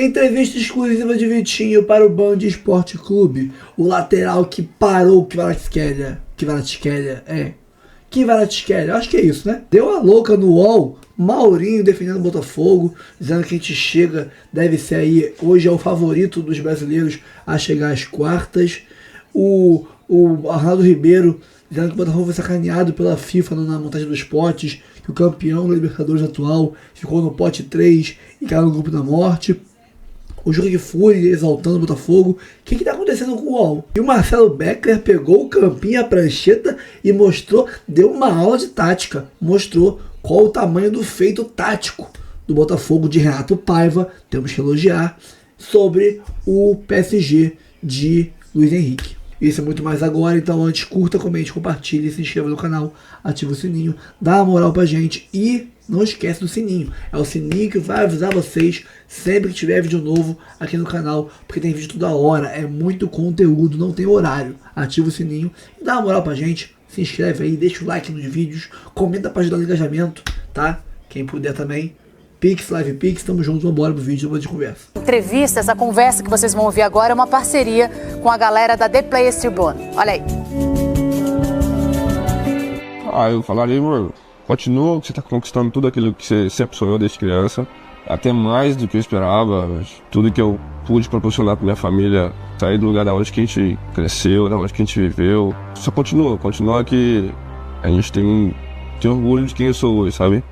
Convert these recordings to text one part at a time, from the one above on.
Entrevista exclusiva de Vitinho para o Band Esporte Clube. O lateral que parou o Kvaratskhelia. Acho que é isso, né? Deu a louca no UOL. Maurinho defendendo o Botafogo, dizendo que a gente chega, deve ser aí, hoje é o favorito dos brasileiros a chegar às quartas. O Arnaldo Ribeiro dizendo que o Botafogo foi sacaneado pela FIFA na montagem dos potes, que o campeão da Libertadores atual ficou no pote 3 e caiu no grupo da morte. O Jorge Fury exaltando o Botafogo. O que está acontecendo com o UOL? E o Marcelo Beckler pegou o campinho, a prancheta e mostrou, deu uma aula de tática, mostrou qual o tamanho do feito tático do Botafogo de Renato Paiva, temos que elogiar, sobre o PSG de Luiz Henrique. Isso é muito mais agora, então antes curta, comente, compartilhe, se inscreva no canal, ative o sininho, dá uma moral pra gente e não esquece do sininho. É o sininho que vai avisar vocês sempre que tiver vídeo novo aqui no canal, porque tem vídeo toda hora, é muito conteúdo, não tem horário. Ativa o sininho e dá uma moral pra gente, se inscreve aí, deixa o like nos vídeos, comenta pra ajudar no engajamento, tá? Quem puder também. Pix, Live Pix, tamo junto, vambora pro vídeo de conversa. Entrevista, essa conversa que vocês vão ouvir agora é uma parceria com a galera da The Players Tribune. Olha aí. Eu falaria, mano, continua que você tá conquistando tudo aquilo que você sempre sonhou desde criança, até mais do que eu esperava, tudo que eu pude proporcionar pra minha família, sair do lugar da onde que a gente cresceu, da onde que a gente viveu, só continua que a gente tem orgulho de quem eu sou hoje, sabe?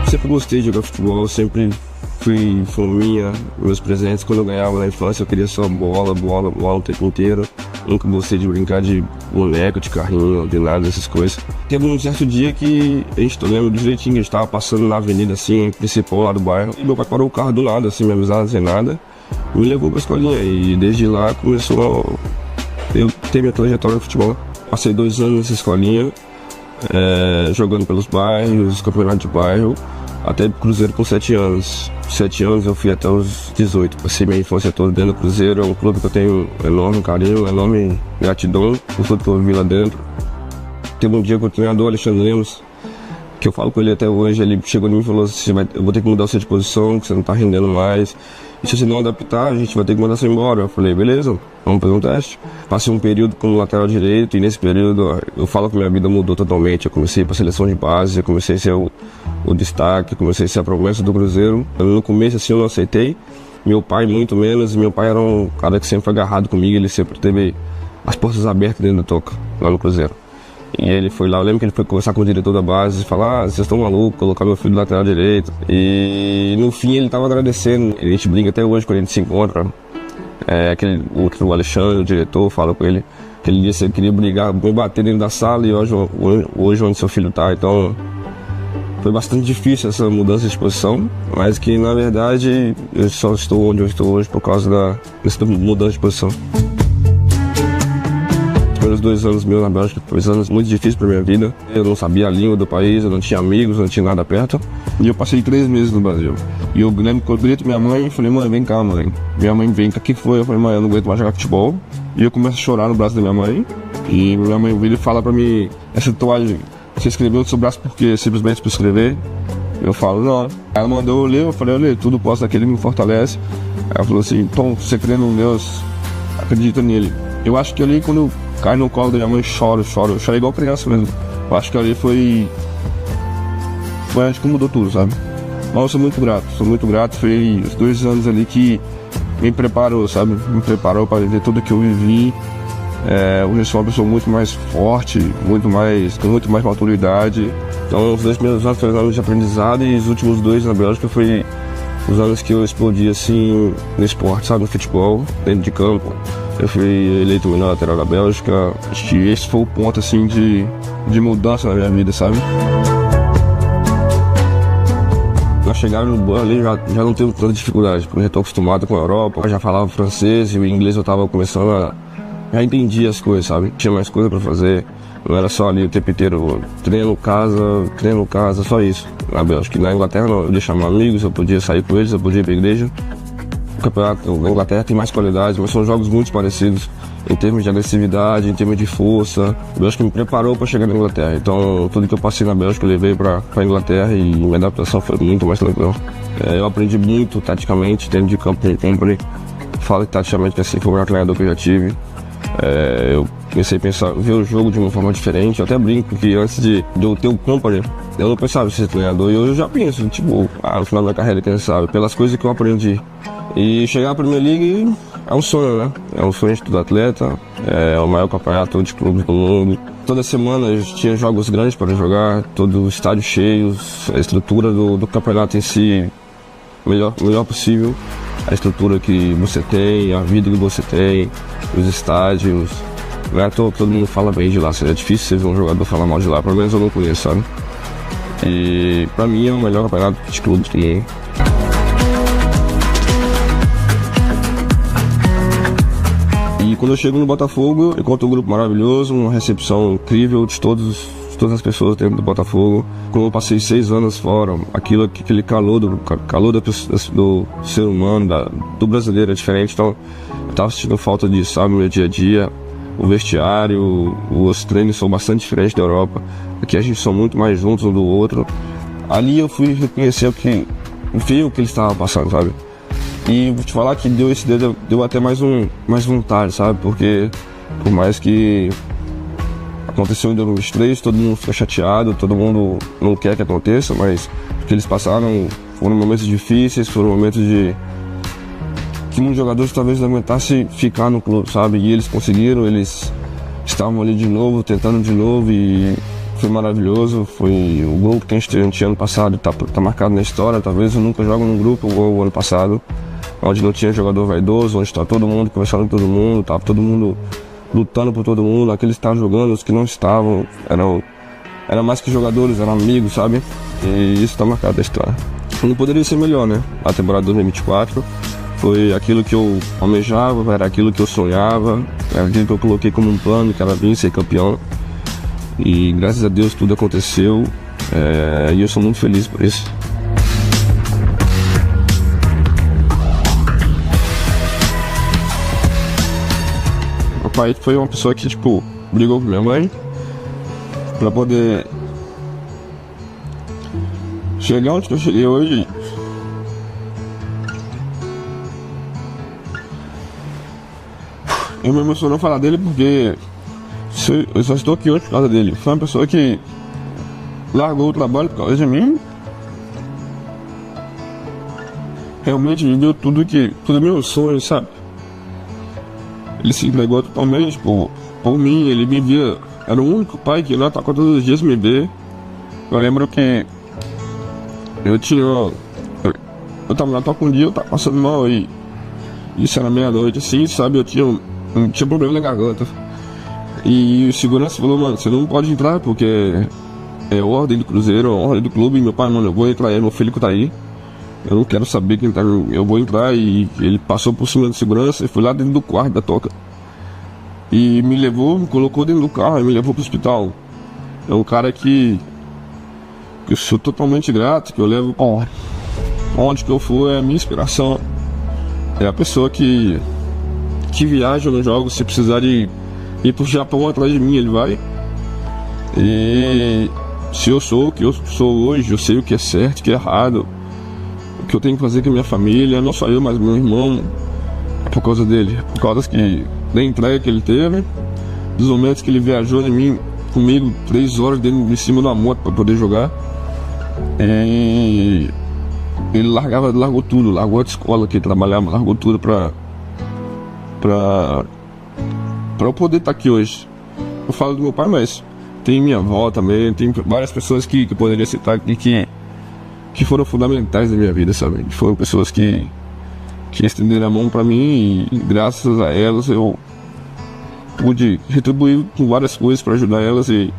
Sempre gostei de jogar futebol, sempre fui fominha, meus presentes quando eu ganhava na infância eu queria só bola o tempo inteiro. Nunca gostei de brincar de boneco, de carrinho, de nada dessas coisas. Teve um certo dia que a gente, eu lembro direitinho, a gente tava passando na avenida assim, principal lá do bairro, e meu pai parou o carro do lado, assim, me avisava sem nada, e me levou pra escolinha, e desde lá começou eu ter minha trajetória no futebol. Passei 2 anos nessa escolinha, jogando pelos bairros, campeonato de bairro, até Cruzeiro com 7 anos. 7 anos eu fui até os 18. Passei minha infância toda dentro do Cruzeiro. É um clube que eu tenho enorme carinho, enorme gratidão por tudo que eu vi lá dentro. Teve um dia com o treinador Alexandre Lemos, que eu falo com ele até hoje. Ele chegou em mim e falou assim: eu vou ter que mudar você de posição, que você não tá rendendo mais. E se você não adaptar, a gente vai ter que mandar você embora. Eu falei, beleza, vamos fazer um teste. Passei um período como lateral direito, e nesse período eu falo que minha vida mudou totalmente. Eu comecei para a seleção de base, eu comecei a ser o destaque, eu comecei a ser a promessa do Cruzeiro. No começo assim eu não aceitei, meu pai muito menos. Meu pai era um cara que sempre foi agarrado comigo, ele sempre teve as portas abertas dentro da toca, lá no Cruzeiro. E ele foi lá, eu lembro que ele foi conversar com o diretor da base e falar: vocês estão malucos, colocar meu filho no lateral direito. E no fim ele estava agradecendo. A gente brinca até hoje quando a gente se encontra. Aquele outro, o Alexandre, o diretor, fala com ele que ele disse que ele queria brigar, me bater dentro da sala, e hoje onde seu filho está. Então foi bastante difícil essa mudança de posição, mas que na verdade eu só estou onde eu estou hoje por causa dessa mudança de posição. Os 2 anos meus na Bélgica, 2 anos muito difíceis para minha vida. Eu não sabia a língua do país, eu não tinha amigos, não tinha nada perto. E eu passei 3 meses no Brasil. E eu lembro que eu grito minha mãe e falei: mãe, vem cá, mãe. Minha mãe vem cá, o que foi? Eu falei: mãe, eu não aguento mais jogar futebol. E eu começo a chorar no braço da minha mãe. E minha mãe vira e fala pra mim: essa tatuagem, você escreveu no seu braço porque simplesmente para escrever? Eu falo: não. Ela mandou eu ler, eu falei: eu leio, tudo posso daquele que me fortalece. Ela falou assim: Tom, você crê em Deus, acredita nele. Eu acho que ali quando eu caio no colo da minha mãe, choro. Eu chorei igual criança mesmo. Eu acho que ali foi acho que mudou tudo, sabe? Mas eu sou muito grato. Foi os 2 anos ali que me preparou, sabe? Me preparou para viver tudo que eu vivi. Hoje eu sou uma pessoa muito mais forte, com muito mais maturidade. Então os 2 primeiros anos foram anos de aprendizado, e os últimos 2 na Bélgica foi os anos que eu explodi assim no esporte, sabe? No futebol, dentro de campo. Eu fui eleito o melhor lateral da Bélgica. Acho que esse foi o ponto assim de mudança na minha vida, sabe? Na chegada no Burnley já não tenho tanta dificuldade, porque eu já estou acostumado com a Europa, eu já falava francês e o inglês eu estava começando a... Já entendi as coisas, sabe? Tinha mais coisa para fazer, não era só ali o tempo inteiro treino, casa, só isso. Na Bélgica, na Inglaterra não, eu deixava meus amigos, eu podia sair com eles, eu podia ir para a igreja. O campeonato da Inglaterra tem mais qualidade, mas são jogos muito parecidos. em termos de agressividade, em termos de força. A Bélgica me preparou para chegar na Inglaterra. Então, tudo que eu passei na Bélgica eu levei para a Inglaterra e minha adaptação foi muito mais tranquila. Eu aprendi muito taticamente, dentro de campo com o company. Falo que taticamente que assim foi o melhor treinador que eu já tive. Eu comecei a pensar, ver o jogo de uma forma diferente. Eu até brinco que antes de eu ter o company, eu não pensava em ser treinador. E hoje eu já penso, tipo, no final da carreira, quem sabe, pelas coisas que eu aprendi. E chegar à Premier League é um sonho, né? É um sonho de todo atleta, é o maior campeonato de clubes do mundo. Toda semana a gente tinha jogos grandes para jogar, todo o estádio cheio, a estrutura do campeonato em si, melhor possível. A estrutura que você tem, a vida que você tem, os estádios. Né? Todo mundo fala bem de lá, é difícil você ver um jogador falar mal de lá, pelo menos eu não conheço, sabe? E pra mim é o melhor campeonato de clubes do mundo. E quando eu chego no Botafogo, eu encontro um grupo maravilhoso, uma recepção incrível de todas as pessoas dentro do Botafogo. Como eu passei 6 anos fora, aquele calor do ser humano, do brasileiro é diferente, então eu tava sentindo falta disso, sabe, no meu dia a dia. O vestiário, os treinos são bastante diferentes da Europa. Aqui a gente são muito mais juntos um do outro. Ali eu fui reconhecer ver o que eles estavam passando, sabe? E vou te falar que deu até mais vontade, sabe? Porque por mais que aconteceu em 2023, todo mundo fica chateado, todo mundo não quer que aconteça, mas o que eles passaram foram momentos difíceis, foram momentos que muitos jogadores talvez não aguentassem ficar no clube, sabe? E eles conseguiram, eles estavam ali de novo, tentando de novo e foi maravilhoso. Foi o gol que a gente tinha ano passado, tá marcado na história. Talvez eu nunca jogo num grupo igual o ano passado, onde não tinha jogador vaidoso, onde tá todo mundo conversando com todo mundo, tava todo mundo lutando por todo mundo. Aqueles que estavam jogando, os que não estavam, eram mais que jogadores, eram amigos, sabe? E isso tá marcado na história. Não poderia ser melhor, né? A temporada 2024 foi aquilo que eu almejava, era aquilo que eu sonhava, era aquilo que eu coloquei como um plano, que era vir ser campeão. E graças a Deus tudo aconteceu, e eu sou muito feliz por isso. Meu pai foi uma pessoa que, tipo, brigou com minha mãe pra poder chegar onde eu cheguei hoje. Eu me emociono falar dele porque eu só estou aqui hoje por causa dele. Foi uma pessoa que largou o trabalho por causa de mim. Realmente viveu tudo meus sonhos, sabe? Ele se entregou totalmente por mim, ele me via. Era o único pai que lá tava todos os dias me ver. Eu lembro que eu tava na toca um dia, eu tava passando mal e isso era meia-noite assim, sabe? Eu tinha problema na garganta. E o segurança falou, mano, você não pode entrar porque é ordem do Cruzeiro, é ordem do clube. E meu pai, mano, eu vou entrar aí, meu filho que tá aí. Eu não quero saber quem tá, eu vou entrar. E ele passou por cima da segurança e foi lá dentro do quarto da toca. E me levou, me colocou dentro do carro e me levou pro hospital. É um cara que eu sou totalmente grato, que eu levo onde que eu for, é a minha inspiração. É a pessoa que viaja nos jogos, se precisar de ir pro Japão atrás de mim, ele vai. E se eu sou o que eu sou hoje, eu sei o que é certo, o que é errado, o que eu tenho que fazer com a minha família, não só eu, mas meu irmão, por causa dele, por causa da entrega que ele teve, dos momentos que ele viajou em mim, comigo 3 horas dentro em cima da moto para poder jogar. E ele largou tudo, largou a escola que ele trabalhava, largou tudo pra eu poder estar aqui hoje. Eu falo do meu pai, mas tem minha avó também, tem várias pessoas que poderia citar aqui que foram fundamentais na minha vida, sabe? Foram pessoas que estenderam a mão pra mim e graças a elas eu pude retribuir com várias coisas pra ajudar elas. E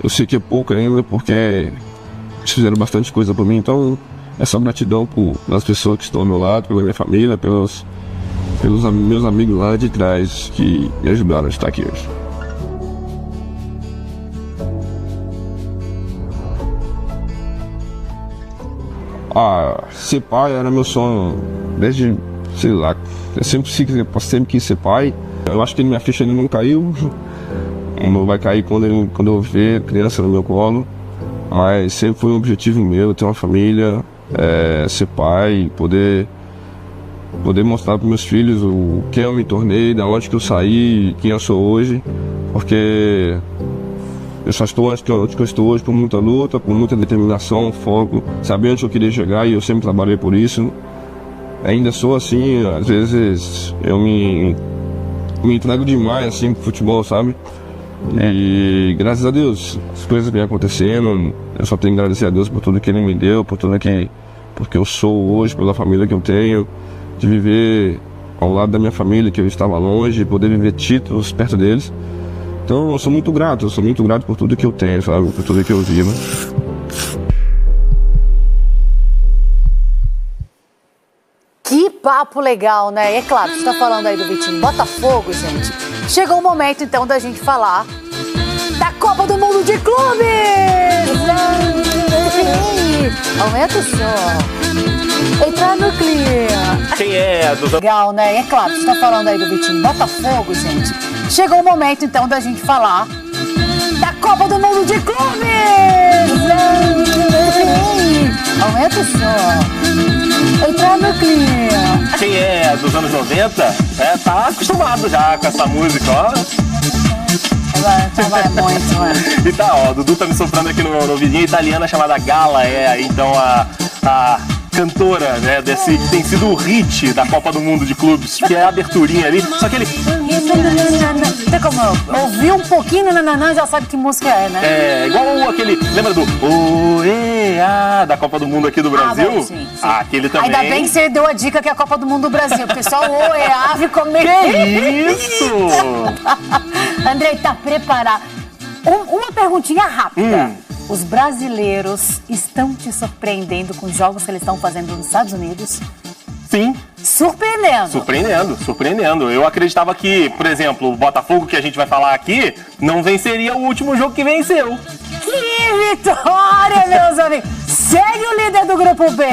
eu sei que é pouco ainda porque eles fizeram bastante coisa por mim, então é só gratidão pelas pessoas que estão ao meu lado, pela minha família, pelos meus amigos lá de trás que me ajudaram a estar aqui hoje. Ser pai era meu sonho desde, sei lá, eu sempre quis ser pai. Eu acho que minha ficha ainda não caiu. Não vai cair quando eu ver criança no meu colo. Mas sempre foi um objetivo meu, ter uma família, ser pai, poder mostrar para meus filhos o que eu me tornei, da onde que eu saí, quem eu sou hoje. Porque eu só estou onde que eu estou hoje por muita luta, por muita determinação, foco, saber onde eu queria chegar, e eu sempre trabalhei por isso. Ainda sou assim, às vezes eu me entrego demais assim pro futebol, sabe? E graças a Deus as coisas vêm acontecendo. Eu só tenho que agradecer a Deus por tudo que Ele me deu, porque eu sou hoje, pela família que eu tenho, de viver ao lado da minha família, que eu estava longe, poder viver títulos perto deles. Então eu sou muito grato por tudo que eu tenho, sabe? Por tudo que eu vivo. Que papo legal, né? E é claro, você tá falando aí do Vitinho Botafogo, gente. Chegou o momento, então, da gente falar da Copa do Mundo de Clubes! Aumenta o som. Entrar no clima. Quem é? Legal, né? E é claro, você tá falando aí do Vitinho Botafogo, gente. Chegou o momento, então, da gente falar da Copa do Mundo de Clubes! Aumenta o som. Entrar no clima. Quem é dos anos 90 tá acostumado já com essa música, ó. Vai muito, mano. E tá, ó, o Dudu tá me soprando aqui no ouvidinho, italiana chamada Gala, então a cantora, né, que tem sido o hit da Copa do Mundo de Clubes, que é a aberturinha ali, só que ele... Tem como eu ouvir um pouquinho, nananã, já sabe que música é, né? É, igual aquele, lembra do Oea da Copa do Mundo aqui do Brasil? Bom, sim. Aquele também. Ainda bem que você deu a dica que é a Copa do Mundo do Brasil, porque só o Oea ficou meio... Que isso? Andrei, tá preparado? Uma perguntinha rápida. Os brasileiros estão te surpreendendo com os jogos que eles estão fazendo nos Estados Unidos? Sim. Surpreendendo. Eu acreditava que, por exemplo, o Botafogo, que a gente vai falar aqui, não venceria o último jogo que venceu. Que vitória, meus amigos! Segue o líder do Grupo B.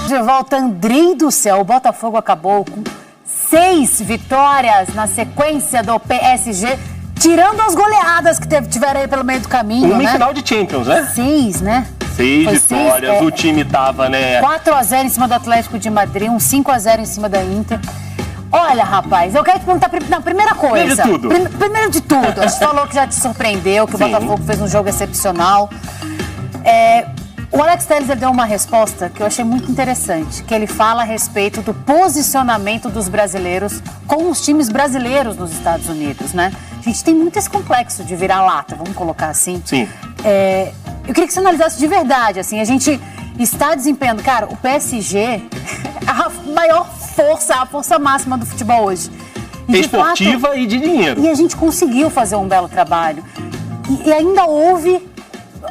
De volta, Andrei do céu. O Botafogo acabou com 6 vitórias na sequência do PSG, tirando as goleadas que tiveram aí pelo meio do caminho, Uma em final de Champions, né? 6, né? 6 vitórias, o time tava, né? 4-0 em cima do Atlético de Madrid, um 5-0 em cima da Inter. Olha, rapaz, eu quero te perguntar na primeira coisa. Primeiro de tudo, a gente falou que já te surpreendeu, que o Botafogo fez um jogo excepcional. O Alex Telles deu uma resposta que eu achei muito interessante, que ele fala a respeito do posicionamento dos brasileiros com os times brasileiros nos Estados Unidos, né? A gente tem muito esse complexo de vira-lata, vamos colocar assim. Sim. Eu queria que você analisasse de verdade, assim, a gente está desempenhando, cara, o PSG é a maior força, a força máxima do futebol hoje. Esportiva e de dinheiro. E a gente conseguiu fazer um belo trabalho. E ainda houve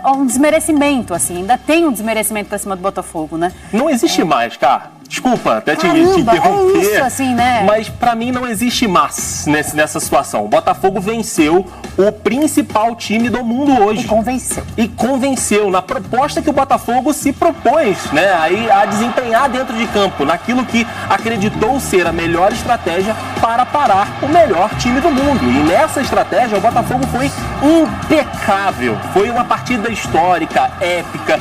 um desmerecimento, assim, ainda tem um desmerecimento pra cima do Botafogo, né? Não existe mais, cara. Desculpa até te interromper, é isso, assim, né? Mas pra mim não existe mais nessa situação. O Botafogo venceu o principal time do mundo hoje. E convenceu na proposta que o Botafogo se propôs, né, a desempenhar dentro de campo, naquilo que acreditou ser a melhor estratégia para parar o melhor time do mundo. E nessa estratégia o Botafogo foi impecável. Foi uma partida histórica, épica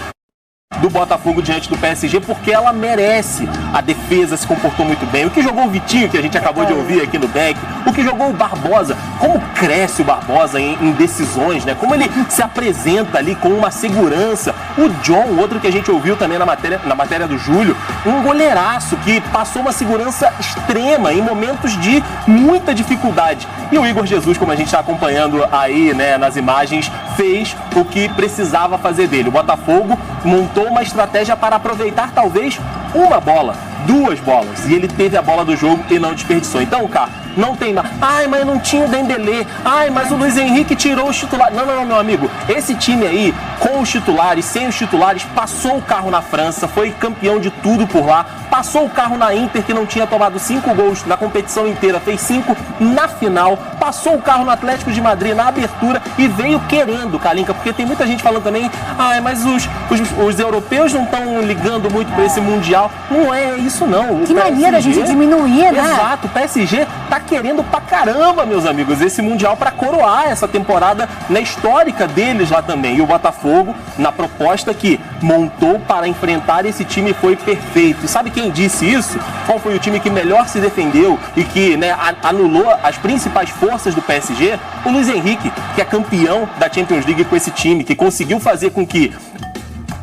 do Botafogo diante do PSG, porque ela merece. A defesa se comportou muito bem. O que jogou o Vitinho, que a gente acabou de ouvir aqui no back, o que jogou o Barbosa, como cresce o Barbosa em decisões, né? Como ele se apresenta ali com uma segurança. O John, outro que a gente ouviu também na matéria do Júlio, um goleiraço que passou uma segurança extrema em momentos de muita dificuldade. E o Igor Jesus, como a gente está acompanhando aí, né, nas imagens, fez o que precisava fazer dele. O Botafogo montou uma estratégia para aproveitar talvez uma bola, 2 bolas, e ele teve a bola do jogo e não desperdiçou. Então, cara, não tem mais. Ai, mas não tinha o Dembélé. Ai, mas o Luiz Henrique tirou os titulares. Não, meu amigo. Esse time aí com os titulares, sem os titulares, passou o carro na França, foi campeão de tudo por lá, passou o carro na Inter, que não tinha tomado 5 gols na competição inteira, fez 5 na final, passou o carro no Atlético de Madrid na abertura e veio querendo, Kalinka, porque tem muita gente falando também, mas os europeus não estão ligando muito para esse Mundial. Não é isso não. Que maneira a gente diminuir, né? Exato, o PSG tá querendo pra caramba, meus amigos, esse Mundial para coroar essa temporada na histórica deles lá também. E o Botafogo, na proposta que montou para enfrentar esse time, foi perfeito. E sabe quem disse isso? Qual foi o time que melhor se defendeu e que, né, anulou as principais forças do PSG? O Luiz Henrique, que é campeão da Champions League com esse time, que conseguiu fazer com que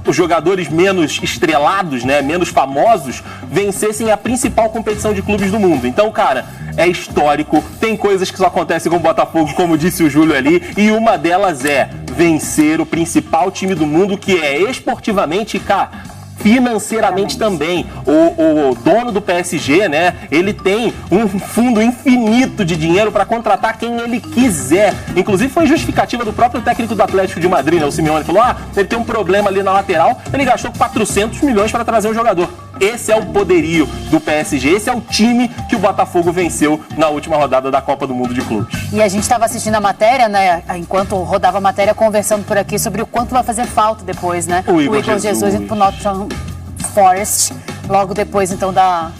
os jogadores menos estrelados, né, menos famosos, vencessem a principal competição de clubes do mundo. Então, cara, é histórico, tem coisas que só acontecem com o Botafogo, como disse o Júlio ali, e uma delas é vencer o principal time do mundo, que é esportivamente, cara, financeiramente também. O dono do PSG, né, ele tem um fundo infinito de dinheiro para contratar quem ele quiser. Inclusive foi justificativa do próprio técnico do Atlético de Madrid, né, o Simeone, falou, ele tem um problema ali na lateral, ele gastou 400 milhões para trazer um jogador. Esse é o poderio do PSG, esse é o time que o Botafogo venceu na última rodada da Copa do Mundo de Clubes. E a gente estava assistindo a matéria, né, enquanto rodava a matéria, conversando por aqui sobre o quanto vai fazer falta depois, né? O Igor Jesus indo pro Nottingham Forest, logo depois, então, da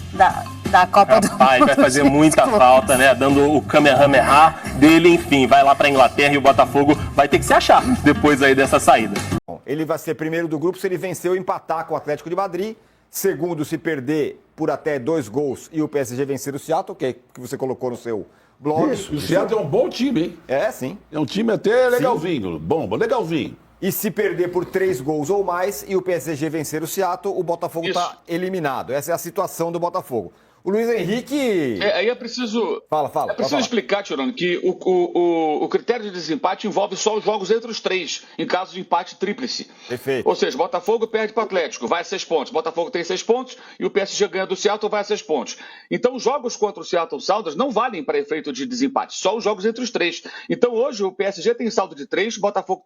Copa do Mundo. Vai fazer muita falta, né? Dando o Kamehameha dele, enfim, vai lá pra Inglaterra e o Botafogo vai ter que se achar depois aí dessa saída. Ele vai ser primeiro do grupo se ele vencer ou empatar com o Atlético de Madrid. Segundo, se perder por até 2 gols e o PSG vencer o Seattle, que você colocou no seu blog. Isso, o Seattle é um bom time, hein? É, sim. É um time até legalzinho, bom, legalzinho. E se perder por 3 gols ou mais e o PSG vencer o Seattle, o Botafogo está eliminado. Essa é a situação do Botafogo. O Luiz Henrique... Aí é preciso... Fala. É preciso explicar, Tirano, que o critério de desempate envolve só os jogos entre os 3, em caso de empate tríplice. Perfeito. Ou seja, Botafogo perde para o Atlético, vai a 6 pontos. Botafogo tem 6 pontos e o PSG ganha do Seattle, vai a 6 pontos. Então, os jogos contra o Seattle Sounders não valem para efeito de desempate, só os jogos entre os 3. Então, hoje, o PSG tem saldo de 3, Botafogo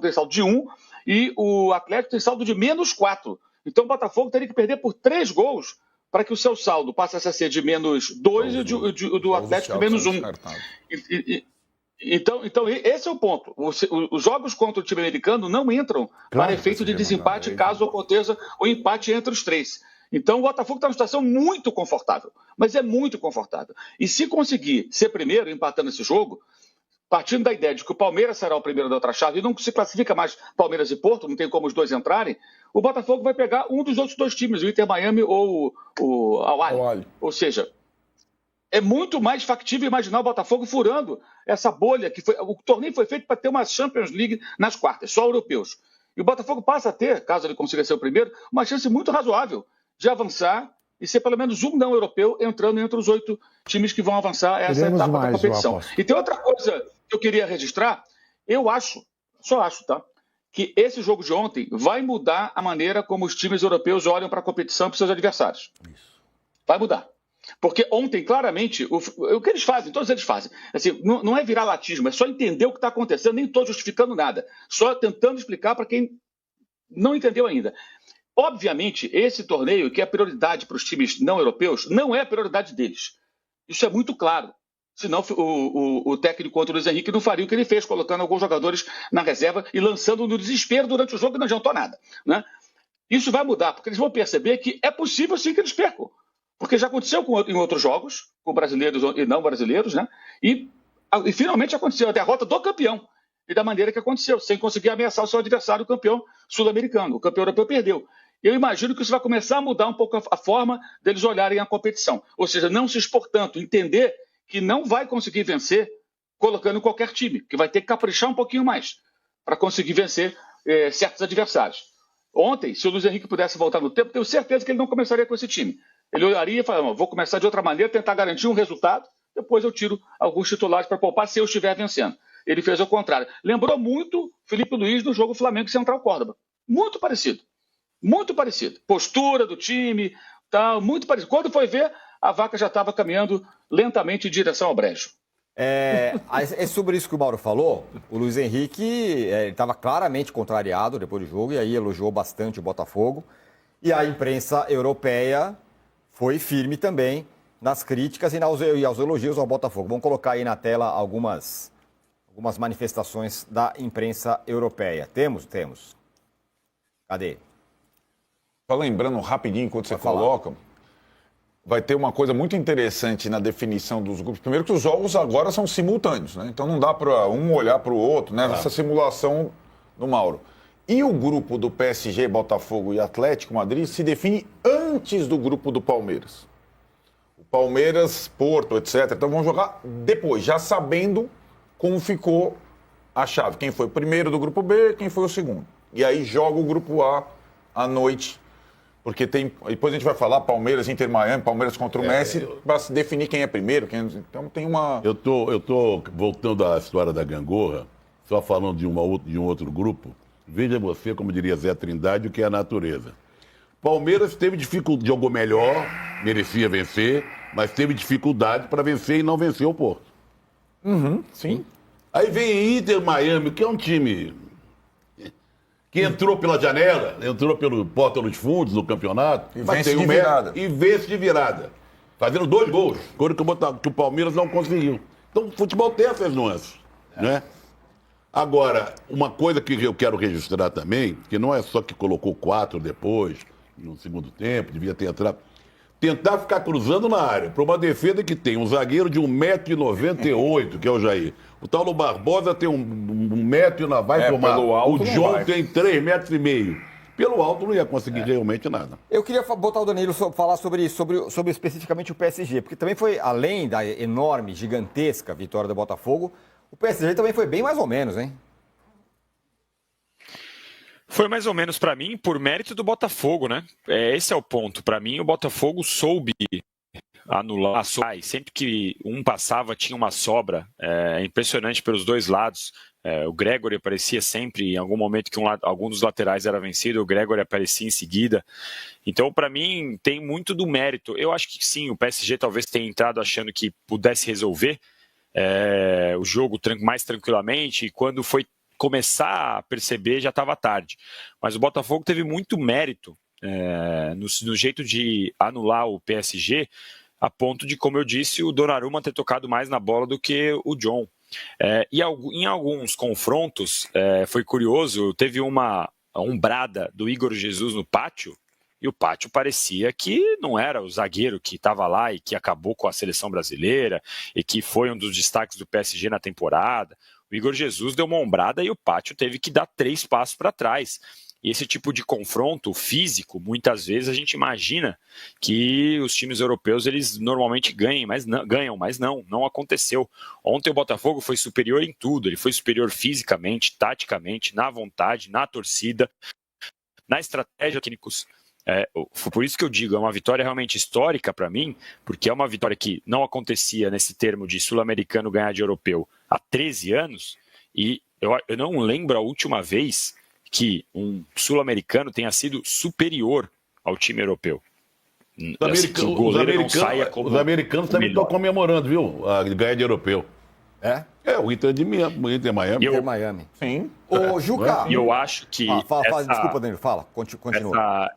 tem saldo de 1 e o Atlético tem saldo de -4. Então, o Botafogo teria que perder por 3 gols para que o seu saldo passe a ser de -2 e o do Atlético de -1. Então, esse é o ponto. Os jogos contra o time americano não entram para efeito de desempate caso aconteça o empate entre os 3. Então, o Botafogo está numa situação muito confortável, mas é muito confortável. E se conseguir ser primeiro empatando esse jogo, partindo da ideia de que o Palmeiras será o primeiro da outra chave e não se classifica mais Palmeiras e Porto, não tem como os dois entrarem, o Botafogo vai pegar um dos outros 2 times, o Inter Miami ou o Al-Ahly. Ou seja, é muito mais factível imaginar o Botafogo furando essa bolha que foi. O torneio foi feito para ter uma Champions League nas quartas, só europeus. E o Botafogo passa a ter, caso ele consiga ser o primeiro, uma chance muito razoável de avançar e ser pelo menos um não europeu entrando entre os 8 times que vão avançar essa etapa da competição. E tem outra coisa que eu queria registrar, só acho, tá? Que esse jogo de ontem vai mudar a maneira como os times europeus olham para a competição e para os seus adversários. Isso. Vai mudar. Porque ontem, claramente, o que eles fazem, todos eles fazem, assim, não é viralatismo, é só entender o que está acontecendo, nem estou justificando nada, só tentando explicar para quem não entendeu ainda. Obviamente, esse torneio, que é prioridade para os times não europeus, não é a prioridade deles. Isso é muito claro. Senão o técnico contra o Luiz Henrique não faria o que ele fez, colocando alguns jogadores na reserva e lançando no desespero durante o jogo e não adiantou nada. Né? Isso vai mudar, porque eles vão perceber que é possível sim que eles percam. Porque já aconteceu em outros jogos, com brasileiros e não brasileiros, né? E finalmente aconteceu a derrota do campeão. E da maneira que aconteceu, sem conseguir ameaçar o seu adversário, o campeão sul-americano. O campeão europeu perdeu. Eu imagino que isso vai começar a mudar um pouco a forma deles olharem a competição. Ou seja, não se expor tanto, entender que não vai conseguir vencer colocando qualquer time, que vai ter que caprichar um pouquinho mais para conseguir vencer certos adversários. Ontem, se o Luiz Henrique pudesse voltar no tempo, tenho certeza que ele não começaria com esse time. Ele olharia e falaria, vou começar de outra maneira, tentar garantir um resultado, depois eu tiro alguns titulares para poupar se eu estiver vencendo. Ele fez o contrário. Lembrou muito Felipe Luiz no jogo Flamengo Central Córdoba. Muito parecido. Muito parecido. Postura do time, tal, muito parecido. Quando foi ver, a vaca já estava caminhando lentamente em direção ao brejo. É sobre isso que o Mauro falou. O Luiz Henrique estava claramente contrariado depois do jogo e aí elogiou bastante o Botafogo. E a imprensa europeia foi firme também nas críticas e aos elogios ao Botafogo. Vamos colocar aí na tela algumas manifestações da imprensa europeia. Temos? Cadê? Só lembrando rapidinho, enquanto você coloca, vai ter uma coisa muito interessante na definição dos grupos. Primeiro que os jogos agora são simultâneos, né? Então não dá para um olhar para o outro, né? Essa simulação do Mauro. E o grupo do PSG, Botafogo e Atlético Madrid se define antes do grupo do Palmeiras. O Palmeiras, Porto, etc. Então vão jogar depois, já sabendo como ficou a chave. Quem foi o primeiro do grupo B, quem foi o segundo. E aí joga o grupo A à noite. Porque depois a gente vai falar Palmeiras, Inter Miami, Palmeiras contra o Messi, para se definir quem é primeiro. Então tem uma... Eu tô voltando à história da gangorra, só falando de um outro grupo. Veja você, como diria Zé Trindade, o que é a natureza. Palmeiras teve dificuldade, jogou melhor, merecia vencer, mas teve dificuldade para vencer e não venceu o Porto. Sim. Aí vem Inter Miami, que é um time que entrou pela janela, entrou pelo porta dos fundos do campeonato, E vence de virada. E vence de virada. Fazendo 2 gols, coisa que o Palmeiras não conseguiu. Então o futebol tem essas nuances, né? Agora, uma coisa que eu quero registrar também, que não é só que colocou 4 depois, no segundo tempo, devia ter entrado. Tentar ficar cruzando na área, para uma defesa que tem um zagueiro de 1,98 m, que é o Jair. O Paulo Barbosa tem 1 metro e não vai tomar. O John tem 3,5 m. Pelo alto não ia conseguir realmente nada. Eu queria botar o Danilo falar sobre especificamente o PSG, porque também foi, além da enorme, gigantesca vitória do Botafogo, o PSG também foi bem mais ou menos, hein? Foi mais ou menos para mim por mérito do Botafogo, né? Esse é o ponto. Para mim, o Botafogo soube anular. Sempre que um passava, tinha uma sobra. É impressionante pelos dois lados. O Gregóry aparecia sempre, em algum momento que algum dos laterais era vencido, o Gregóry aparecia em seguida. Então, para mim, tem muito do mérito. Eu acho que sim, o PSG talvez tenha entrado achando que pudesse resolver o jogo mais tranquilamente, e quando foi começar a perceber já estava tarde. Mas o Botafogo teve muito mérito no jeito de anular o PSG, a ponto de, como eu disse, o Donnarumma ter tocado mais na bola do que o John. E em alguns confrontos, foi curioso, teve uma ombrada do Igor Jesus no pátio, e o pátio parecia que não era o zagueiro que estava lá e que acabou com a seleção brasileira e que foi um dos destaques do PSG na temporada. O Igor Jesus deu uma ombrada e o pátio teve que dar 3 passos para trás. E esse tipo de confronto físico, muitas vezes a gente imagina que os times europeus eles normalmente ganham, mas não aconteceu. Ontem o Botafogo foi superior em tudo, ele foi superior fisicamente, taticamente, na vontade, na torcida, na estratégia técnicos. Por isso que eu digo, é uma vitória realmente histórica para mim, porque é uma vitória que não acontecia nesse termo de sul-americano ganhar de europeu há 13 anos, e eu não lembro a última vez que um sul-americano tenha sido superior ao time europeu. Os americanos também estão comemorando, viu? A ganhar de europeu. O Inter de Miami. Inter Miami. Sim. Ô, Juca. E eu acho que... Desculpa, Danilo, fala. Continua.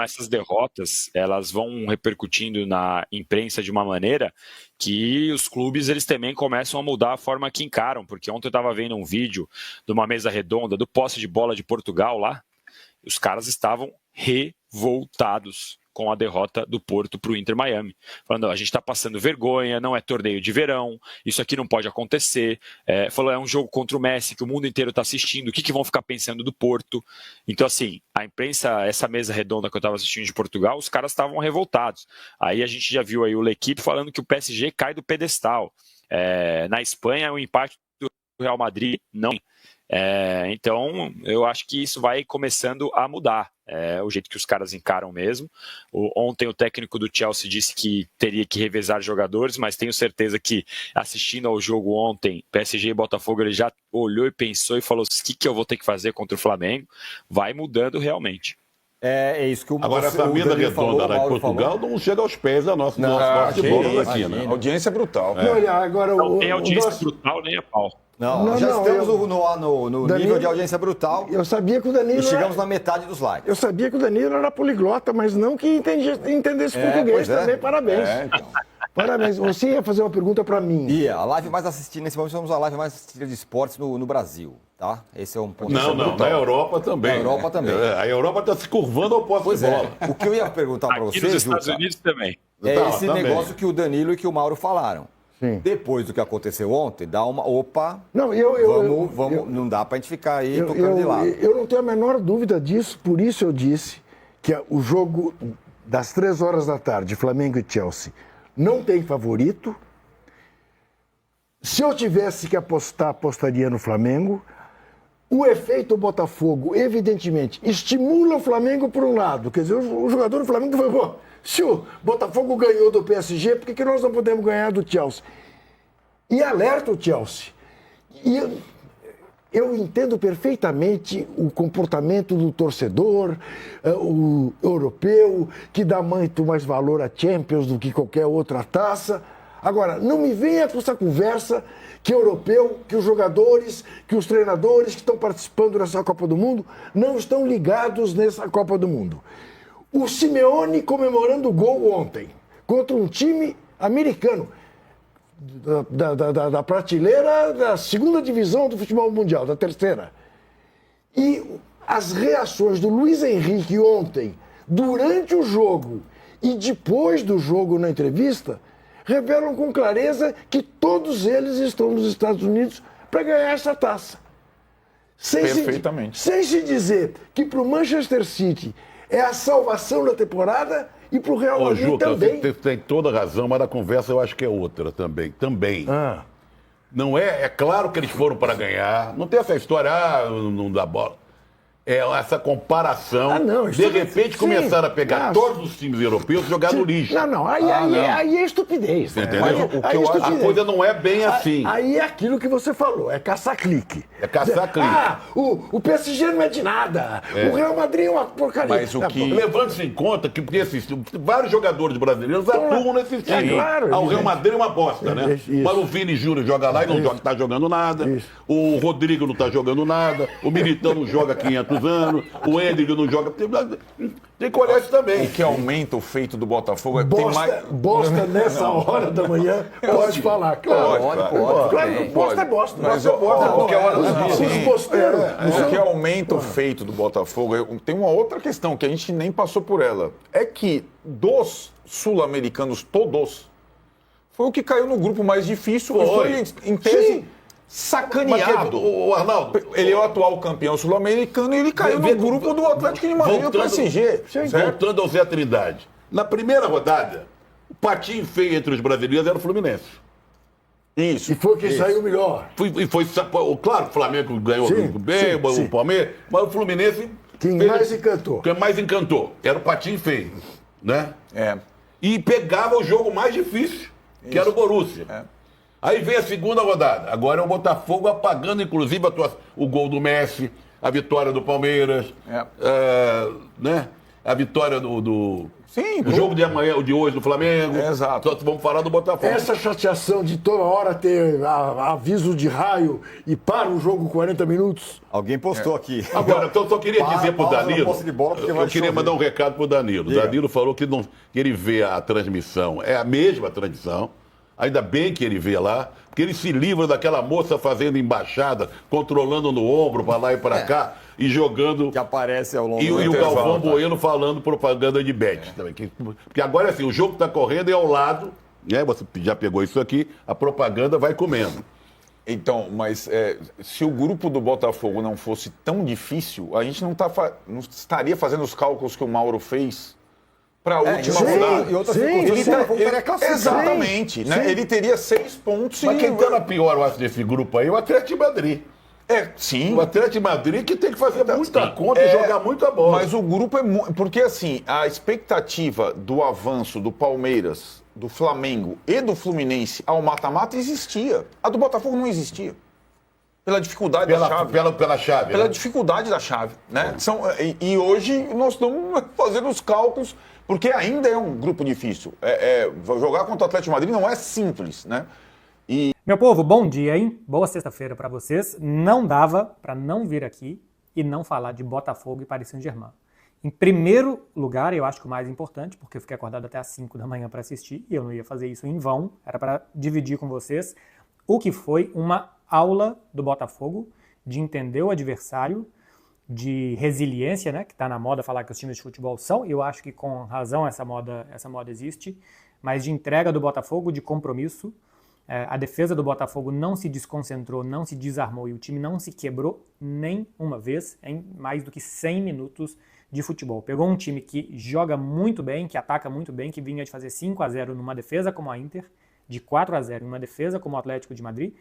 Essas derrotas, elas vão repercutindo na imprensa de uma maneira que os clubes eles também começam a mudar a forma que encaram, porque ontem eu estava vendo um vídeo de uma mesa redonda do posse de bola de Portugal lá, e os caras estavam revoltados com a derrota do Porto para o Inter Miami. Falando, a gente está passando vergonha, não é torneio de verão, isso aqui não pode acontecer. Falou, é um jogo contra o Messi que o mundo inteiro está assistindo, o que vão ficar pensando do Porto? Então, assim, a imprensa, essa mesa redonda que eu estava assistindo de Portugal, os caras estavam revoltados. Aí a gente já viu aí o L'Equipe falando que o PSG cai do pedestal. Na Espanha, o empate do Real Madrid não. Então, eu acho que isso vai começando a mudar. O jeito que os caras encaram mesmo. Ontem o técnico do Chelsea disse que teria que revezar jogadores, mas tenho certeza que assistindo ao jogo ontem, PSG e Botafogo, ele já olhou e pensou e falou: o que eu vou ter que fazer contra o Flamengo? Vai mudando realmente. É isso que o Agora, essa mesa redonda lá de Portugal não chega aos pés da nossa bola daqui, né? A audiência é brutal. Não, olha, agora não tem audiência brutal nem a pau. Não, já estamos no nível de audiência brutal. Eu sabia que o Danilo... E chegamos na metade dos likes. Eu sabia que o Danilo era poliglota, mas não que entendesse português também. Parabéns. Então. Parabéns. Você ia fazer uma pergunta para mim. A live mais assistida, nesse momento, somos a live mais assistida de esportes no Brasil, tá? Esse é um ponto. Não, na Europa também. Na Europa também. A Europa está se curvando ao posse de bola. O que eu ia perguntar para você, nos Estados Unidos também. É esse negócio que o Danilo e que o Mauro falaram. Sim. Depois do que aconteceu ontem, dá uma... Opa, não, não dá para a gente ficar aí tocando de lado. Eu não tenho a menor dúvida disso, por isso eu disse que o jogo das 3 horas da tarde, Flamengo e Chelsea, não tem favorito. Se eu tivesse que apostar, apostaria no Flamengo. O efeito Botafogo, evidentemente, estimula o Flamengo por um lado. Quer dizer, o jogador do Flamengo falou, se o Botafogo ganhou do PSG, por que nós não podemos ganhar do Chelsea? E alerta o Chelsea. E eu entendo perfeitamente o comportamento do torcedor, o europeu, que dá muito mais valor à Champions do que qualquer outra taça. Agora, não me venha com essa conversa que europeu, que os jogadores, que os treinadores que estão participando dessa Copa do Mundo não estão ligados nessa Copa do Mundo. O Simeone comemorando o gol ontem contra um time americano da prateleira da 2ª divisão do futebol mundial, da 3ª. E as reações do Luiz Henrique ontem, durante o jogo e depois do jogo na entrevista, revelam com clareza que todos eles estão nos Estados Unidos para ganhar essa taça. Perfeitamente. Sem se dizer que para o Manchester City é a salvação da temporada e para o Real Madrid Juca, também. Você tem toda razão, mas a conversa eu acho que é outra também. Não é claro que eles foram para ganhar. Não tem essa história, não dá bola. É essa comparação. De repente começaram a pegar todos os times europeus e jogar no lixo. Aí é estupidez. Você entendeu? A coisa não é bem assim. Aí é aquilo que você falou, é caçar clique. É caçar clique. O PSG não é de nada. O Real Madrid é uma porcaria. Mas o que... Levando-se em conta que vários jogadores brasileiros atuam nesse time. O Real Madrid é uma bosta, né? Mas o Vini Júnior joga lá e não está jogando nada. O Rodrigo não está jogando nada. O Militão não joga 500 anos, o Endrick não joga. Tem que olhar isso também. O que aumenta o feito do Botafogo é bosta nessa hora da manhã, pode falar, claro. Pode. Bosta é bosta. O que aumenta o feito do Botafogo, tem uma outra questão que a gente nem passou por ela. É que dos sul-americanos todos, foi o que caiu no grupo mais difícil. Foi em tese... sacaneado. O Arnaldo, ele é o atual campeão sul-americano e ele caiu no grupo do Atlético de Madrid e do PSG. Voltando ao Zé Trindade. Na primeira rodada, o patinho feio entre os brasileiros era o Fluminense. Isso. E foi quem saiu melhor. Claro, o Flamengo ganhou bem, o Palmeiras, mas o Fluminense... Quem mais encantou. Era o patinho feio, né? E pegava o jogo mais difícil, que era o Borussia. Aí vem a segunda rodada. Agora é o Botafogo apagando, inclusive, o gol do Messi, a vitória do Palmeiras, né? A vitória do jogo de amanhã, o de hoje do Flamengo. Exato. Só vamos falar do Botafogo. Essa chateação de toda hora ter aviso de raio e para o jogo 40 minutos. Alguém postou aqui. Agora, eu só queria dizer pro Danilo. Eu queria mandar um recado pro Danilo. O Danilo falou que ele vê a transmissão. É a mesma transmissão. Ainda bem que ele vê lá, porque ele se livra daquela moça fazendo embaixada, controlando no ombro para lá e para cá, e jogando... Que aparece ao longo do... E o Galvão Bueno falando propaganda de bet também. Porque agora, assim, o jogo está correndo e ao lado, né, você já pegou isso aqui, a propaganda vai comendo. Então, mas se o grupo do Botafogo não fosse tão difícil, a gente não estaria fazendo os cálculos que o Mauro fez para a última rodada. E outra circunstância, exatamente. Né? Ele teria 6 pontos. Mas quem está na pior, eu acho, desse grupo aí é o Atlético de Madrid. Sim. O Atlético de Madrid que tem que fazer muita conta e jogar muita bola. Mas o grupo é muito... Porque, assim, a expectativa do avanço do Palmeiras, do Flamengo e do Fluminense ao mata-mata existia. A do Botafogo não existia. Pela dificuldade da chave. Pela chave. Pela dificuldade da chave, né? E hoje nós estamos fazendo os cálculos, porque ainda é um grupo difícil. Jogar contra o Atlético de Madrid não é simples, né? Meu povo, bom dia, hein? Boa sexta-feira para vocês. Não dava para não vir aqui e não falar de Botafogo e Paris Saint-Germain. Em primeiro lugar, eu acho que o mais importante, porque eu fiquei acordado até às 5 da manhã para assistir e eu não ia fazer isso em vão, era para dividir com vocês o que foi uma aula do Botafogo de entender o adversário, de resiliência, né, que está na moda falar que os times de futebol são, e eu acho que com razão essa moda existe, mas de entrega do Botafogo, de compromisso. A defesa do Botafogo não se desconcentrou, não se desarmou e o time não se quebrou nem uma vez em mais do que 100 minutos de futebol. Pegou um time que joga muito bem, que ataca muito bem, que vinha de fazer 5-0 numa defesa como a Inter, de 4-0 numa defesa como o Atlético de Madrid,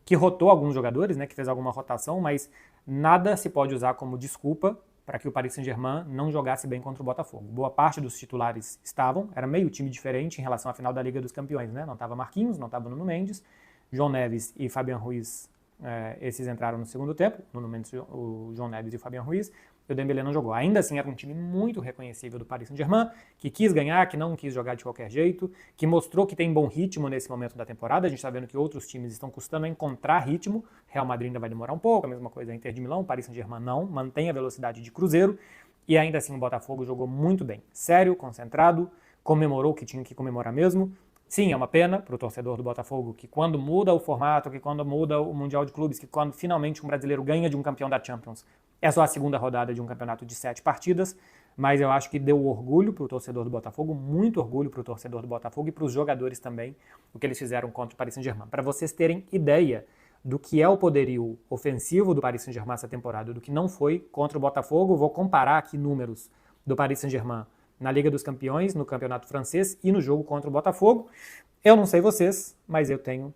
que rotou alguns jogadores, né, que fez alguma rotação, mas nada se pode usar como desculpa para que o Paris Saint-Germain não jogasse bem contra o Botafogo. Boa parte dos titulares estavam, era meio time diferente em relação à final da Liga dos Campeões, né? Não estava Marquinhos, não estava Nuno Mendes, João Neves e Fabian Ruiz, esses entraram no segundo tempo, Nuno Mendes, o João Neves e o Fabian Ruiz, e o Dembélé não jogou. Ainda assim era um time muito reconhecível do Paris Saint-Germain, que quis ganhar, que não quis jogar de qualquer jeito, que mostrou que tem bom ritmo nesse momento da temporada. A gente está vendo que outros times estão custando a encontrar ritmo. Real Madrid ainda vai demorar um pouco, a mesma coisa a Inter de Milão, o Paris Saint-Germain não, mantém a velocidade de cruzeiro, e ainda assim o Botafogo jogou muito bem. Sério, concentrado, comemorou o que tinha que comemorar mesmo. Sim, é uma pena para o torcedor do Botafogo que quando muda o formato, que quando muda o Mundial de Clubes, que quando finalmente um brasileiro ganha de um campeão da Champions, é só a segunda rodada de um campeonato de 7 partidas, mas eu acho que deu orgulho para o torcedor do Botafogo, muito orgulho para o torcedor do Botafogo e para os jogadores também, o que eles fizeram contra o Paris Saint-Germain. Para vocês terem ideia do que é o poderio ofensivo do Paris Saint-Germain essa temporada, do que não foi contra o Botafogo, vou comparar aqui números do Paris Saint-Germain na Liga dos Campeões, no Campeonato Francês e no jogo contra o Botafogo. Eu não sei vocês, mas eu tenho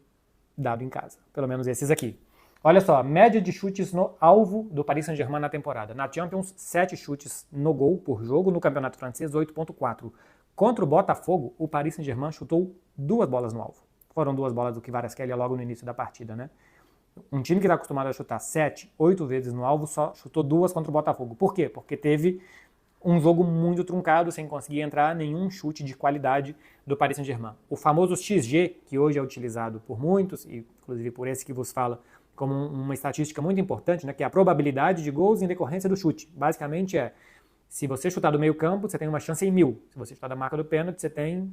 dado em casa, pelo menos esses aqui. Olha só, média de chutes no alvo do Paris Saint-Germain na temporada. Na Champions, 7 chutes no gol por jogo, no Campeonato Francês, 8.4. Contra o Botafogo, o Paris Saint-Germain chutou 2 bolas no alvo. Foram 2 bolas do Kvaratskhelia logo no início da partida, né? Um time que está acostumado a chutar 7, 8 vezes no alvo, só chutou 2 contra o Botafogo. Por quê? Porque teve um jogo muito truncado, sem conseguir entrar nenhum chute de qualidade do Paris Saint-Germain. O famoso XG, que hoje é utilizado por muitos, e inclusive por esse que vos fala, como uma estatística muito importante, né, que é a probabilidade de gols em decorrência do chute. Basicamente se você chutar do meio campo, você tem uma chance em 1000. Se você chutar da marca do pênalti, você tem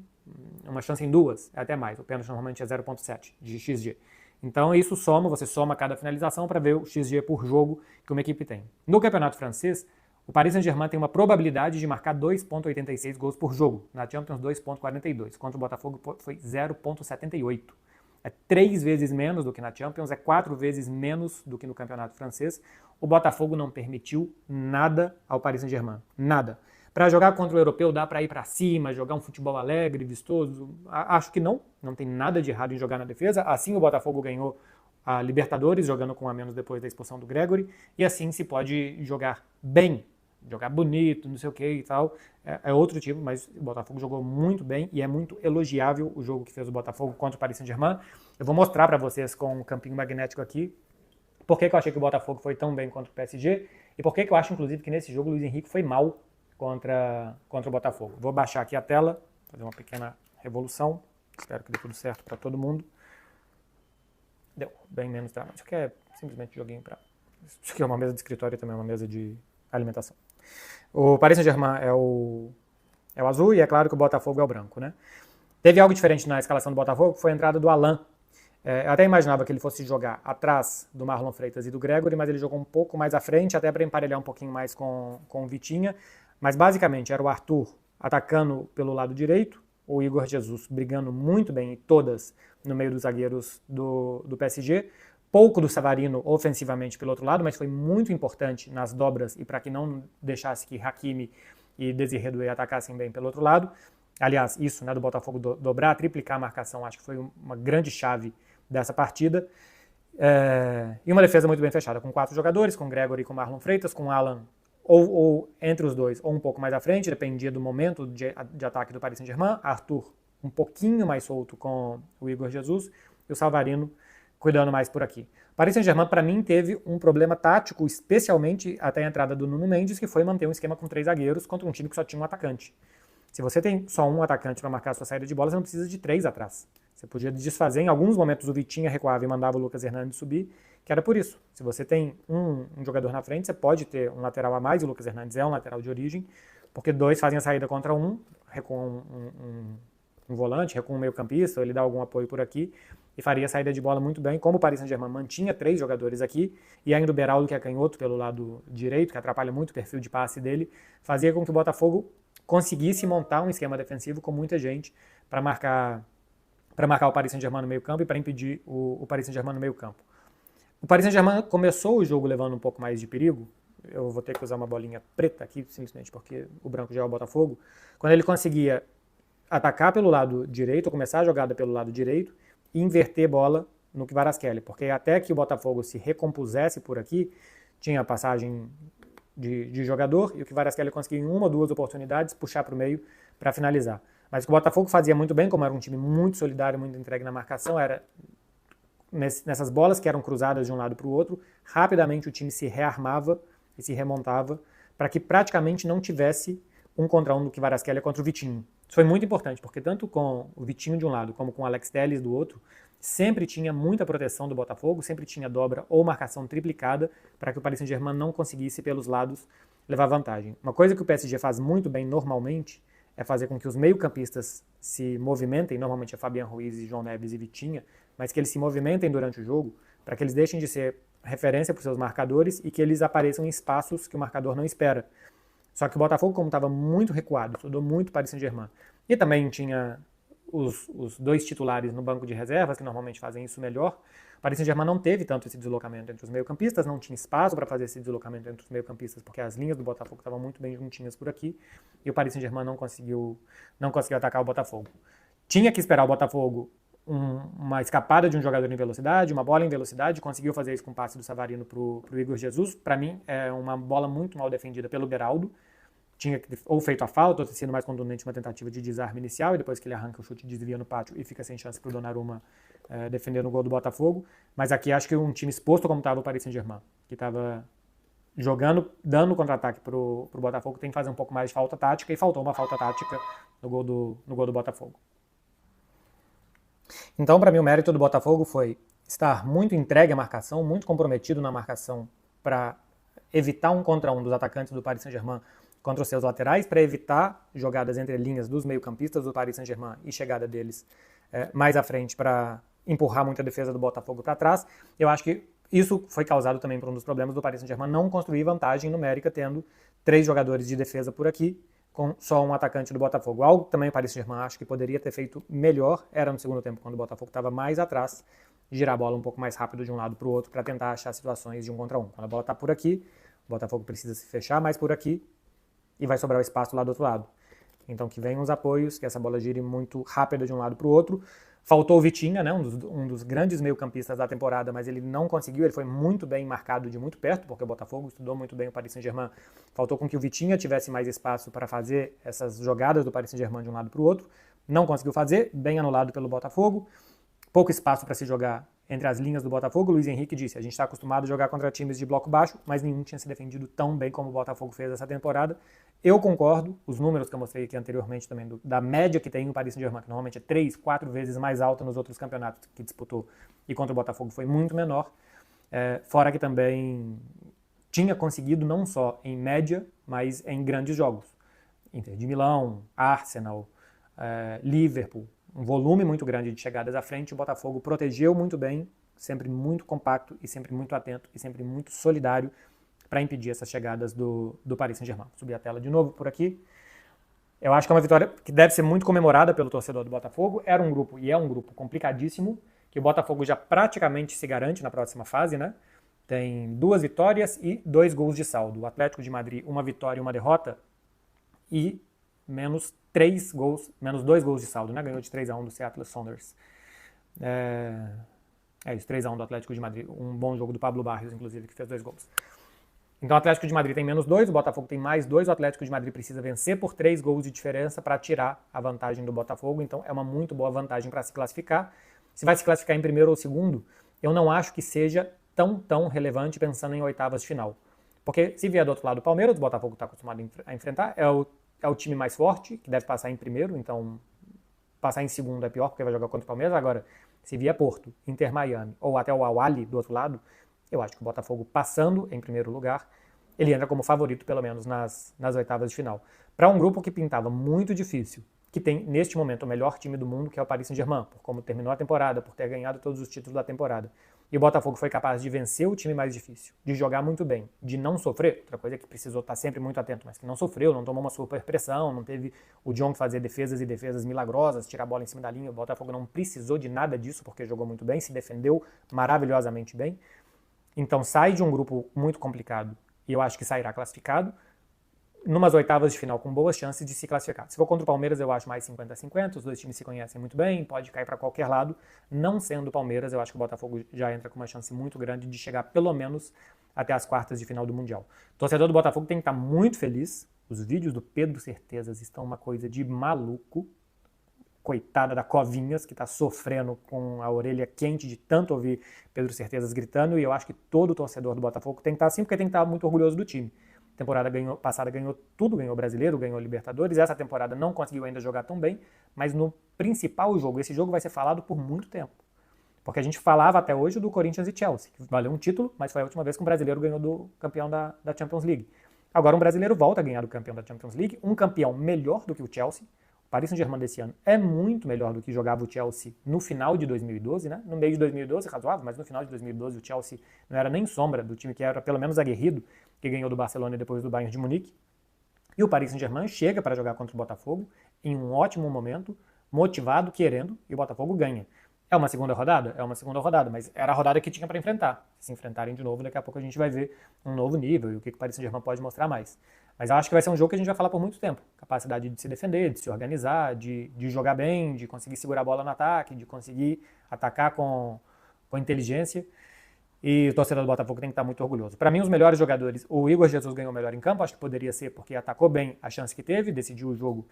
uma chance em 2, até mais. O pênalti normalmente é 0.7 de XG. Então isso você soma cada finalização para ver o XG por jogo que uma equipe tem. No Campeonato Francês, o Paris Saint-Germain tem uma probabilidade de marcar 2.86 gols por jogo. Na Champions, 2.42. Contra o Botafogo foi 0.78. É 3 vezes menos do que na Champions, é 4 vezes menos do que no Campeonato Francês. O Botafogo não permitiu nada ao Paris Saint-Germain. Nada. Para jogar contra o europeu dá para ir para cima, jogar um futebol alegre, vistoso? Acho que não. Não tem nada de errado em jogar na defesa. Assim o Botafogo ganhou a Libertadores, jogando com um a menos depois da expulsão do Gregori. E assim se pode jogar bem, jogar bonito, não sei o que e tal. É outro tipo, mas o Botafogo jogou muito bem e é muito elogiável o jogo que fez o Botafogo contra o Paris Saint-Germain. Eu vou mostrar para vocês com um campinho magnético aqui por que eu achei que o Botafogo foi tão bem contra o PSG e por que eu acho, inclusive, que nesse jogo o Luiz Henrique foi mal contra o Botafogo. Vou baixar aqui a tela, fazer uma pequena revolução. Espero que dê tudo certo para todo mundo. Deu bem menos dramático. Isso aqui é simplesmente joguinho para... Isso aqui é uma mesa de escritório e também uma mesa de alimentação. O Paris Saint-Germain é o azul e é claro que o Botafogo é o branco, né? Teve algo diferente na escalação do Botafogo, que foi a entrada do Alan. Eu até imaginava que ele fosse jogar atrás do Marlon Freitas e do Gregori, mas ele jogou um pouco mais à frente, até para emparelhar um pouquinho mais com o Vitinha. Mas basicamente era o Arthur atacando pelo lado direito, o Igor Jesus brigando muito bem, todas no meio dos zagueiros do PSG. Pouco do Savarino ofensivamente pelo outro lado, mas foi muito importante nas dobras e para que não deixasse que Hakimi e Desiré Doué atacassem bem pelo outro lado. Aliás, isso, né, do Botafogo dobrar, triplicar a marcação, acho que foi uma grande chave dessa partida. E uma defesa muito bem fechada, com 4 jogadores, com Gregori e com Marlon Freitas, com Alan ou entre os dois, ou um pouco mais à frente, dependia do momento de ataque do Paris Saint-Germain. Arthur um pouquinho mais solto com o Igor Jesus e o Savarino cuidando mais por aqui. O Paris Saint-Germain, para mim, teve um problema tático, especialmente até a entrada do Nuno Mendes, que foi manter um esquema com 3 zagueiros contra um time que só tinha um atacante. Se você tem só um atacante para marcar a sua saída de bola, você não precisa de 3 atrás. Você podia desfazer, em alguns momentos o Vitinha recuava e mandava o Lucas Hernandes subir, que era por isso. Se você tem um jogador na frente, você pode ter um lateral a mais, e o Lucas Hernandes é um lateral de origem, porque 2 fazem a saída contra um, recua um volante, recua um meio-campista, ele dá algum apoio por aqui, e faria a saída de bola muito bem. Como o Paris Saint-Germain mantinha 3 jogadores aqui, e ainda o Beraldo, que é canhoto pelo lado direito, que atrapalha muito o perfil de passe dele, fazia com que o Botafogo conseguisse montar um esquema defensivo com muita gente para marcar o Paris Saint-Germain no meio-campo e para impedir o Paris Saint-Germain no meio-campo. O Paris Saint-Germain começou o jogo levando um pouco mais de perigo. Eu vou ter que usar uma bolinha preta aqui, simplesmente porque o branco já é o Botafogo. Quando ele conseguia atacar pelo lado direito, ou começar a jogada pelo lado direito, e inverter bola no Kvaratskhelia, porque até que o Botafogo se recompusesse por aqui, tinha passagem de jogador, e o Kvaratskhelia conseguia em 1 ou 2 oportunidades puxar para o meio para finalizar. Mas o que o Botafogo fazia muito bem, como era um time muito solidário, muito entregue na marcação, era nessas bolas que eram cruzadas de um lado para o outro, rapidamente o time se rearmava e se remontava para que praticamente não tivesse 1 contra 1 do Kvaratskhelia contra o Vitinho. Isso foi muito importante, porque tanto com o Vitinho de um lado como com o Alex Telles do outro, sempre tinha muita proteção do Botafogo, sempre tinha dobra ou marcação triplicada para que o Paris Saint-Germain não conseguisse pelos lados levar vantagem. Uma coisa que o PSG faz muito bem normalmente é fazer com que os meio-campistas se movimentem, normalmente é Fabian Ruiz, João Neves e Vitinha, mas que eles se movimentem durante o jogo para que eles deixem de ser referência para os seus marcadores e que eles apareçam em espaços que o marcador não espera. Só que o Botafogo, como estava muito recuado, estudou muito Paris Saint-Germain, e também tinha os 2 titulares no banco de reservas, que normalmente fazem isso melhor, o Paris Saint-Germain não teve tanto esse deslocamento entre os meio-campistas, não tinha espaço para fazer esse deslocamento entre os meio-campistas, porque as linhas do Botafogo estavam muito bem juntinhas por aqui, e o Paris Saint-Germain não conseguiu atacar o Botafogo. Tinha que esperar o Botafogo uma escapada de um jogador em velocidade, uma bola em velocidade, conseguiu fazer isso com o passe do Savarino para o Igor Jesus. Para mim, é uma bola muito mal defendida pelo Beraldo. Tinha ou feito a falta, ou ter sido mais contundente uma tentativa de desarme inicial, e depois que ele arranca o chute desvia no pátio e fica sem chance para o Donnarumma defender no gol do Botafogo. Mas aqui acho que um time exposto como estava o Paris Saint-Germain, que estava jogando, dando contra-ataque para o Botafogo, tem que fazer um pouco mais de falta tática, e faltou uma falta tática no gol do Botafogo. Então, para mim, o mérito do Botafogo foi estar muito entregue à marcação, muito comprometido na marcação para evitar 1 contra 1 dos atacantes do Paris Saint-Germain contra os seus laterais, para evitar jogadas entre linhas dos meio-campistas do Paris Saint-Germain e chegada deles mais à frente para empurrar muito a defesa do Botafogo para trás. Eu acho que isso foi causado também por um dos problemas do Paris Saint-Germain não construir vantagem numérica, tendo 3 jogadores de defesa por aqui, com só um atacante do Botafogo. Algo que também o Paris Saint-Germain acho que poderia ter feito melhor era no segundo tempo, quando o Botafogo estava mais atrás, girar a bola um pouco mais rápido de um lado para o outro para tentar achar situações de 1 contra 1. Quando a bola está por aqui, o Botafogo precisa se fechar mais por aqui e vai sobrar o espaço lá do outro lado. Então que venham os apoios, que essa bola gire muito rápida de um lado para o outro. Faltou o Vitinha, né, um dos grandes meio-campistas da temporada, mas ele não conseguiu, ele foi muito bem marcado de muito perto, porque o Botafogo estudou muito bem o Paris Saint-Germain. Faltou com que o Vitinha tivesse mais espaço para fazer essas jogadas do Paris Saint-Germain de um lado para o outro. Não conseguiu fazer, bem anulado pelo Botafogo. Pouco espaço para se jogar entre as linhas do Botafogo. O Luiz Henrique disse, a gente está acostumado a jogar contra times de bloco baixo, mas nenhum tinha se defendido tão bem como o Botafogo fez essa temporada. Eu concordo, os números que eu mostrei aqui anteriormente também, da média que tem o Paris Saint-Germain, que normalmente é 3, 4 vezes mais alta nos outros campeonatos que disputou, e contra o Botafogo foi muito menor. Fora que também tinha conseguido não só em média, mas em grandes jogos. Inter de Milão, Arsenal, Liverpool, um volume muito grande de chegadas à frente. O Botafogo protegeu muito bem, sempre muito compacto e sempre muito atento e sempre muito solidário para impedir essas chegadas do Paris Saint-Germain. Vou subir a tela de novo por aqui. Eu acho que é uma vitória que deve ser muito comemorada pelo torcedor do Botafogo. Era um grupo, e é um grupo complicadíssimo, que o Botafogo já praticamente se garante na próxima fase, né? Tem 2 vitórias e 2 gols de saldo. O Atlético de Madrid, 1 vitória e 1 derrota, e menos 2 gols de saldo, né? Ganhou de 3-1 do Seattle Sounders. Isso, 3-1 do Atlético de Madrid. Um bom jogo do Pablo Barrios, inclusive, que fez 2 gols. Então o Atlético de Madrid tem menos 2, o Botafogo tem mais 2, o Atlético de Madrid precisa vencer por 3 gols de diferença para tirar a vantagem do Botafogo, então é uma muito boa vantagem para se classificar. Se vai se classificar em primeiro ou segundo, eu não acho que seja tão relevante pensando em oitavas de final. Porque se vier do outro lado o Palmeiras, o Botafogo está acostumado a enfrentar, é o time mais forte, que deve passar em primeiro, então passar em segundo é pior, porque vai jogar contra o Palmeiras. Agora, se vier Porto, Inter Miami, ou até o Al-Ahly do outro lado, eu acho que o Botafogo passando em primeiro lugar, ele entra como favorito, pelo menos, nas oitavas de final. Para um grupo que pintava muito difícil, que tem, neste momento, o melhor time do mundo, que é o Paris Saint-Germain, por como terminou a temporada, por ter ganhado todos os títulos da temporada. E o Botafogo foi capaz de vencer o time mais difícil, de jogar muito bem, de não sofrer, outra coisa que precisou estar sempre muito atento, mas que não sofreu, não tomou uma super pressão, não teve o John fazer defesas e defesas milagrosas, tirar a bola em cima da linha. O Botafogo não precisou de nada disso, porque jogou muito bem, se defendeu maravilhosamente bem. Então sai de um grupo muito complicado, e eu acho que sairá classificado, numas oitavas de final com boas chances de se classificar. Se for contra o Palmeiras, eu acho mais 50-50, os dois times se conhecem muito bem, pode cair para qualquer lado. Não sendo o Palmeiras, eu acho que o Botafogo já entra com uma chance muito grande de chegar pelo menos até as quartas de final do Mundial. O torcedor do Botafogo tem que estar muito feliz. Os vídeos do Pedro Certezas estão uma coisa de maluco. Coitada da Covinhas, que está sofrendo com a orelha quente de tanto ouvir Pedro Certezas gritando, e eu acho que todo torcedor do Botafogo tem que estar assim, porque tem que estar muito orgulhoso do time. Temporada passada ganhou tudo, ganhou Brasileiro, ganhou Libertadores. Essa temporada não conseguiu ainda jogar tão bem, mas no principal jogo, esse jogo vai ser falado por muito tempo. Porque a gente falava até hoje do Corinthians e Chelsea, que valeu um título, mas foi a última vez que um brasileiro ganhou do campeão da Champions League. Agora um brasileiro volta a ganhar do campeão da Champions League, um campeão melhor do que o Chelsea. O Paris Saint-Germain desse ano é muito melhor do que jogava o Chelsea no final de 2012, né? No meio de 2012, razoável, mas no final de 2012 o Chelsea não era nem sombra do time que era pelo menos aguerrido, que ganhou do Barcelona e depois do Bayern de Munique. E o Paris Saint-Germain chega para jogar contra o Botafogo em um ótimo momento, motivado, querendo, e o Botafogo ganha. É uma segunda rodada? É uma segunda rodada, mas era a rodada que tinha para enfrentar. Se enfrentarem de novo, daqui a pouco a gente vai ver um novo nível e o que o Paris Saint-Germain pode mostrar mais. Mas eu acho que vai ser um jogo que a gente vai falar por muito tempo. Capacidade de se defender, de se organizar, de jogar bem, de conseguir segurar a bola no ataque, de conseguir atacar com inteligência. E o torcedor do Botafogo tem que estar muito orgulhoso. Para mim, os melhores jogadores, o Igor Jesus ganhou melhor em campo, acho que poderia ser porque atacou bem a chance que teve, decidiu o jogo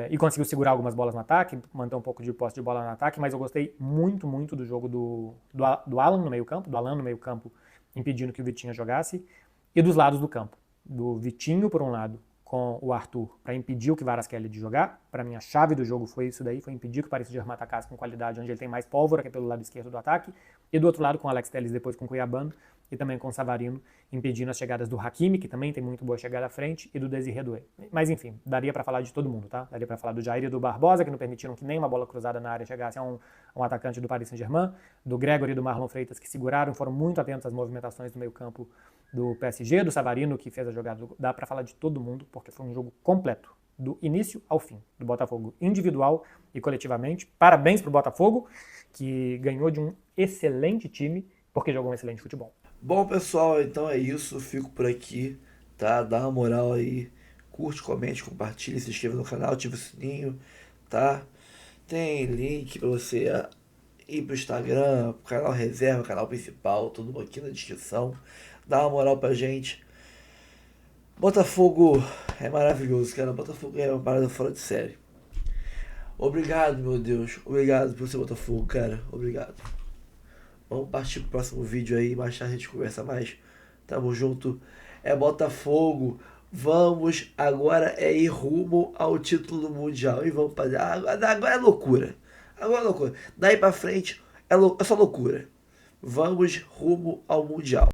e conseguiu segurar algumas bolas no ataque, manter um pouco de posse de bola no ataque, mas eu gostei muito do jogo do Alan no meio campo, do Alan no meio campo, impedindo que o Vitinho jogasse, e dos lados do campo. Do Vitinho, por um lado, com o Arthur, para impedir o Kvaratskhelia de jogar. Para mim, a chave do jogo foi isso daí, foi impedir que o Paris Saint-Germain atacasse com qualidade, onde ele tem mais pólvora, que é pelo lado esquerdo do ataque. E do outro lado, com o Alex Telles, depois com o Cuiabano, e também com o Savarino, impedindo as chegadas do Hakimi, que também tem muito boa chegada à frente, e do Désiré Doué. Mas enfim, daria para falar de todo mundo, tá? Daria para falar do Jair e do Barbosa, que não permitiram que nem uma bola cruzada na área chegasse a um atacante do Paris Saint-Germain, do Gregory e do Marlon Freitas, que seguraram, foram muito atentos às movimentações do meio campo do PSG, do Savarino, que fez a jogada. Dá para falar de todo mundo, porque foi um jogo completo, do início ao fim, do Botafogo, individual e coletivamente. Parabéns pro Botafogo, que ganhou de um excelente time, porque jogou um excelente futebol. Bom, pessoal, então é isso. Fico por aqui, tá? Dá uma moral aí. Curte, comente, compartilhe, se inscreva no canal, ativa o sininho, tá? Tem link pra você ir pro Instagram, pro canal reserva, canal principal, tudo aqui na descrição. Dá uma moral pra gente. Botafogo é maravilhoso, cara. Botafogo é uma parada fora de série. Obrigado, meu Deus. Obrigado por ser Botafogo, cara. Obrigado. Vamos partir pro próximo vídeo aí. Mais tarde a gente conversa mais. Tamo junto. É Botafogo. Vamos agora ir rumo ao título do Mundial. E vamos fazer. Agora é loucura. Agora é loucura. Daí pra frente é só loucura. Vamos rumo ao Mundial.